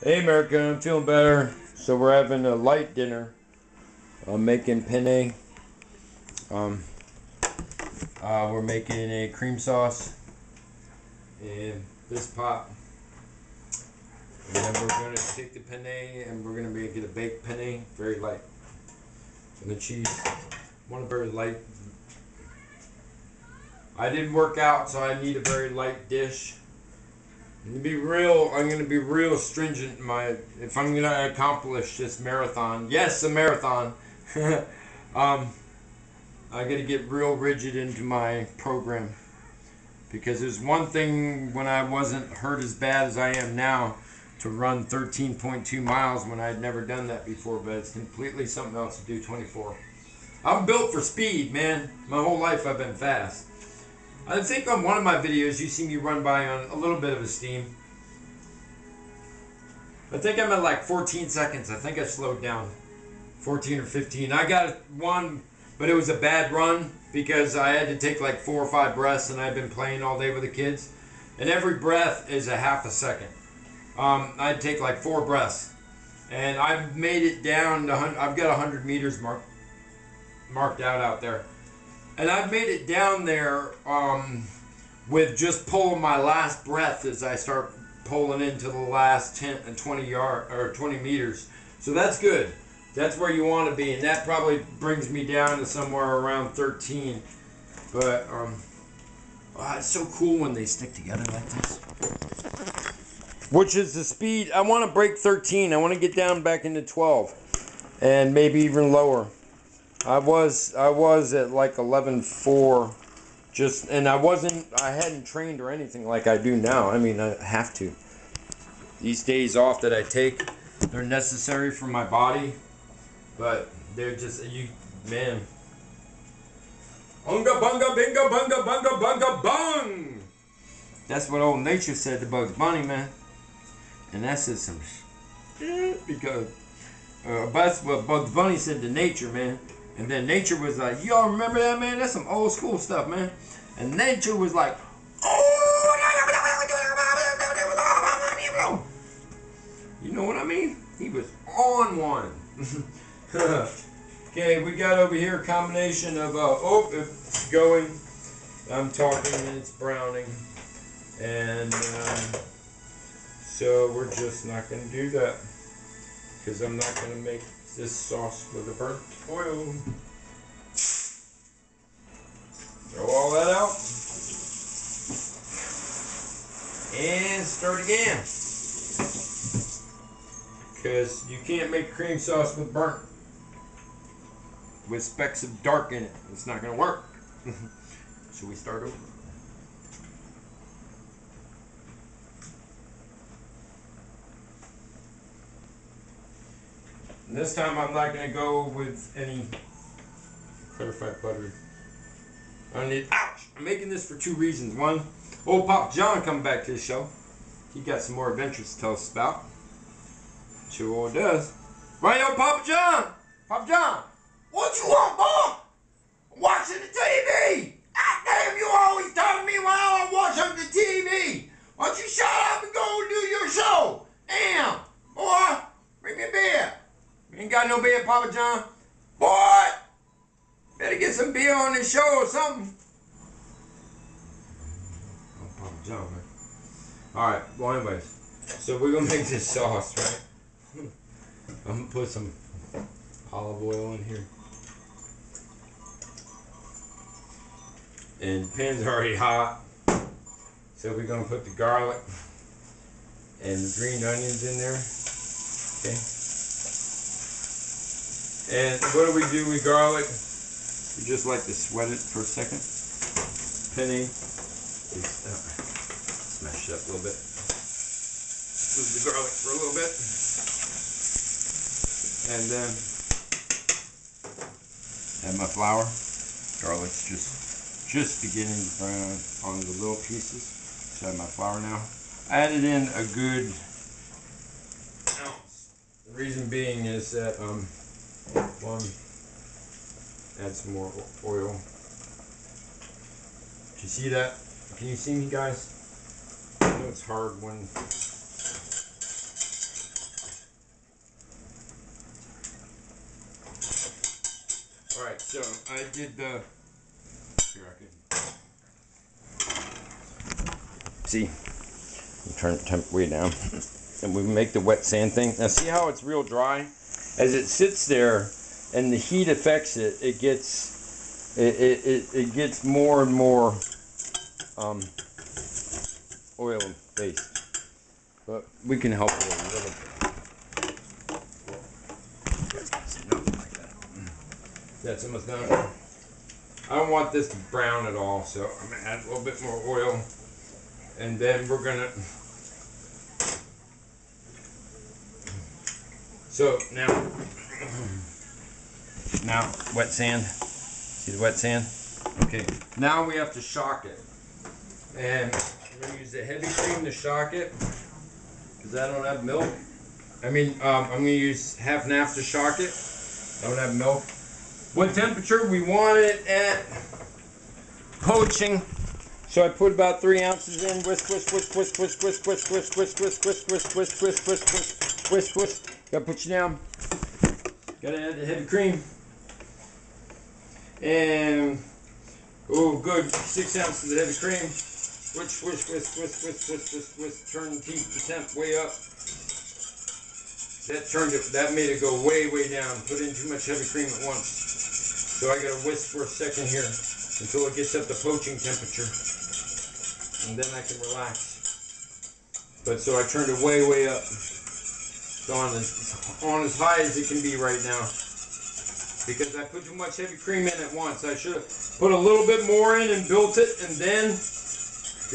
Hey America, I'm feeling better. So we're having a light dinner. I'm making penne. We're making a cream sauce in this pot. And then we're going to take the penne and we're going to make it a baked penne, very light. And the cheese, want a very light. I didn't work out, so I need a very light dish. I'm going to be real stringent in if I'm going to accomplish this marathon. Yes, a marathon. I got to get real rigid into my program. Because there's one thing when I wasn't hurt as bad as I am now to run 13.2 miles when I had never done that before, but it's completely something else to do 24. I'm built for speed, man. My whole life I've been fast. I think on one of my videos you see me run by on a little bit of a steam. I think I'm at like 14 seconds. I think I slowed down. 14 or 15. I got one, but it was a bad run because I had to take like 4 or 5 breaths and I've been playing all day with the kids. And every breath is a half a second. I'd take like 4 breaths. And I've made it down to I've got 100 meters marked out there. And I've made it down there with just pulling my last breath as I start pulling into the last 10 and 20 meters. So that's good. That's where you want to be, and that probably brings me down to somewhere around 13. But it's so cool when they stick together like this. Which is the speed. I want to break 13. I want to get down back into 12, and maybe even lower. I was at like 11.4, and I hadn't trained or anything like I do now. I mean, I have to. These days off that I take, they're necessary for my body, but they're just, man. Unga bunga binga bunga bunga bunga bung! That's what old nature said to Bugs Bunny, man. And that says some shit, because that's what Bugs Bunny said to nature, man. And then nature was like, y'all remember that, man? That's some old school stuff, man. And nature was like, oh, you know what I mean? He was on one. Okay, we got over here a combination of, it's going. I'm talking and it's browning. And so we're just not going to do that. Because I'm not going to make this sauce with a burnt oil. Throw all that out. And start again. Because you can't make cream sauce with burnt. With specks of dark in it. It's not going to work. So we start over. And this time I'm not going to go with any clarified butter. Ouch! I'm making this for 2 reasons. One, old Pop John coming back to the show. He got some more adventures to tell us about. Sure does. Right, old Papa John! Papa John! What you want, Mom? I'm watching the TV! Ah, damn, you always telling me while I'm watching the TV! Why don't you shut up and go and do your show? Damn! Boy, bring me a beer. You ain't got no beer, Papa John? Boy! Better get some beer on this show or something. Oh, Papa John, man. Alright, well anyways. So we're gonna make this sauce, right? I'm gonna put some olive oil in here. And the pan's already hot. So we're gonna put the garlic and the green onions in there. Okay. And what do we do with garlic? We just like to sweat it for a second. Penne is smash it up a little bit. Move the garlic for a little bit. And then add my flour. Garlic's just beginning to brown on the little pieces. So I add my flour now. I added in a good ounce. The reason being is that one, add some more oil. Did you see that? Can you see me, guys? I know it's hard when Alright, so I did the... Here, I can... See? Turn the temp way down. And we make the wet sand thing. Now see how it's real dry? As it sits there and the heat affects it, it gets more and more oil based. But we can help it a little bit. That's almost done. I don't want this to brown at all, so I'm gonna add a little bit more oil, and then we're gonna. So now wet sand. See the wet sand? Okay. Now we have to shock it, and I'm gonna use the heavy cream to shock it because I don't have milk. I'm gonna use half N.A.P to shock it. I don't have milk. What temperature we want it at poaching. So I put about 3 ounces in. Whisk, whisk, whisk, whisk, whisk, whisk, whisk, whisk, whisk, whisk, whisk, whisk, whisk, whisk, whisk, whisk, whisk, whisk. Gotta put you down. Gotta add the heavy cream. And oh, good, 6 ounces of heavy cream. Whisk, whisk, whisk, whisk, whisk, whisk, whisk, whisk. Turn the temp way up. That made it go way, way down. Put in too much heavy cream at once. So I gotta whisk for a second here until it gets up to poaching temperature. And then I can relax. But so I turned it way, way up. It's on as high as it can be right now. Because I put too much heavy cream in at once. I should have put a little bit more in and built it, and then,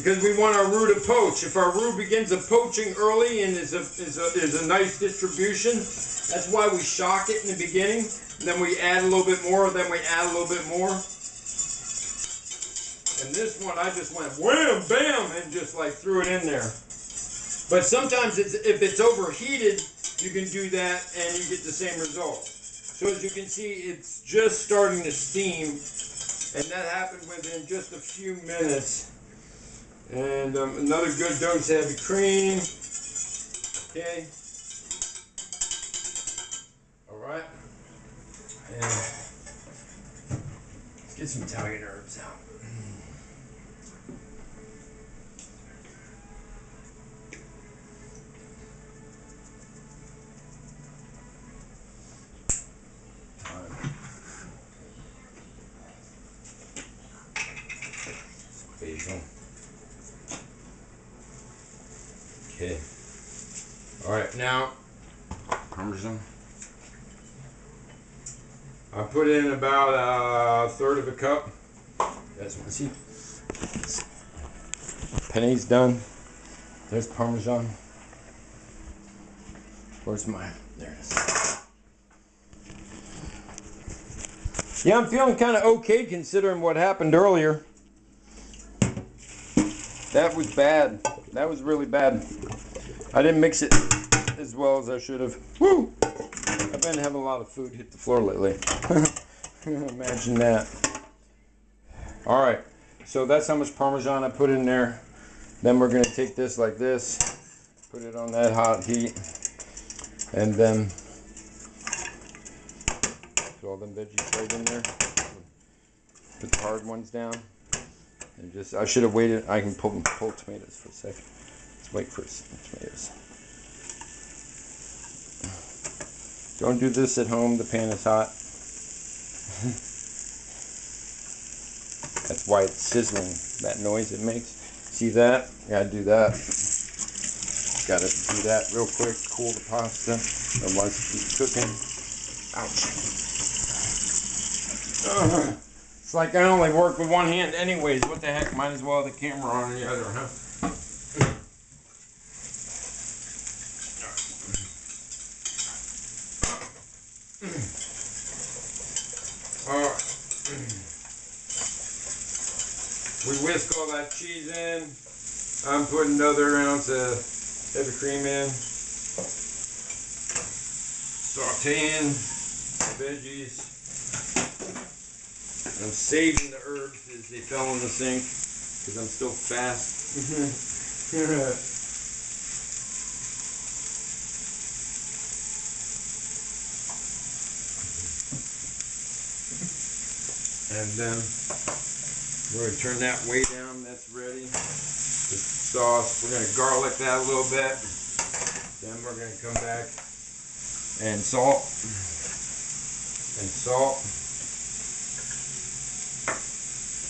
because we want our roux to poach. If our roux begins poaching early and is a nice distribution, that's why we shock it in the beginning. Then we add a little bit more, then we add a little bit more. And this one, I just went wham, bam, and just like threw it in there. But sometimes if it's overheated, you can do that and you get the same result. So as you can see, it's just starting to steam. And that happened within just a few minutes. And another good dose of heavy cream. Okay. All right. And let's get some Italian herbs out. Basil. Okay. All right, now Parmesan. I put in about a third of a cup. You guys want to see? Penne's done. There's Parmesan. Where's mine? There it is. Yeah, I'm feeling kind of okay considering what happened earlier. That was bad. That was really bad. I didn't mix it as well as I should have. Woo! I've been having a lot of food hit the floor lately. Imagine that. Alright, so that's how much Parmesan I put in there. Then we're going to take this like this, put it on that hot heat, and then put all them veggies right in there. Put the hard ones down. And just, I should have waited. I can pull tomatoes for a second. Let's wait for some tomatoes. Don't do this at home. The pan is hot. That's why it's sizzling. That noise it makes. See that? Gotta do that. Gotta do that real quick. Cool the pasta. Otherwise it keeps cooking. Ouch. It's like I only work with one hand anyways. What the heck? Might as well have the camera on the other, huh? Alright. We whisk all that cheese in. I'm putting another ounce of heavy cream in. Sauteing the veggies. I'm saving the herbs as they fell in the sink because I'm still fast. And then we're going to turn that way down. That's ready. The sauce, we're going to garlic that a little bit. Then we're going to come back and salt. And salt.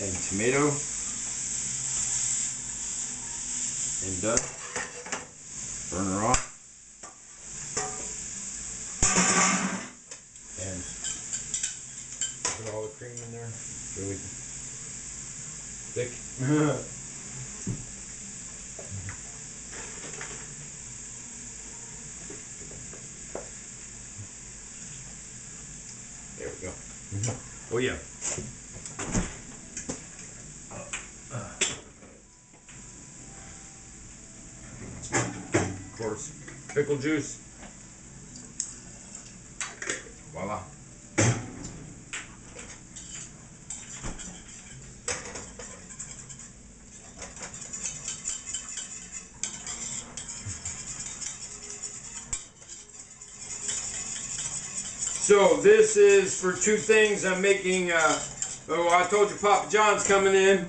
And tomato. And done. Burn her off. And put all the cream in there. Really thick. There we go. Oh yeah. Of course, pickle juice. Voila. So this is for two things. I'm making, oh, I told you Papa John's coming in.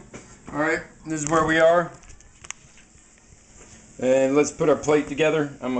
All right, this is where we are. And let's put our plate together. I'm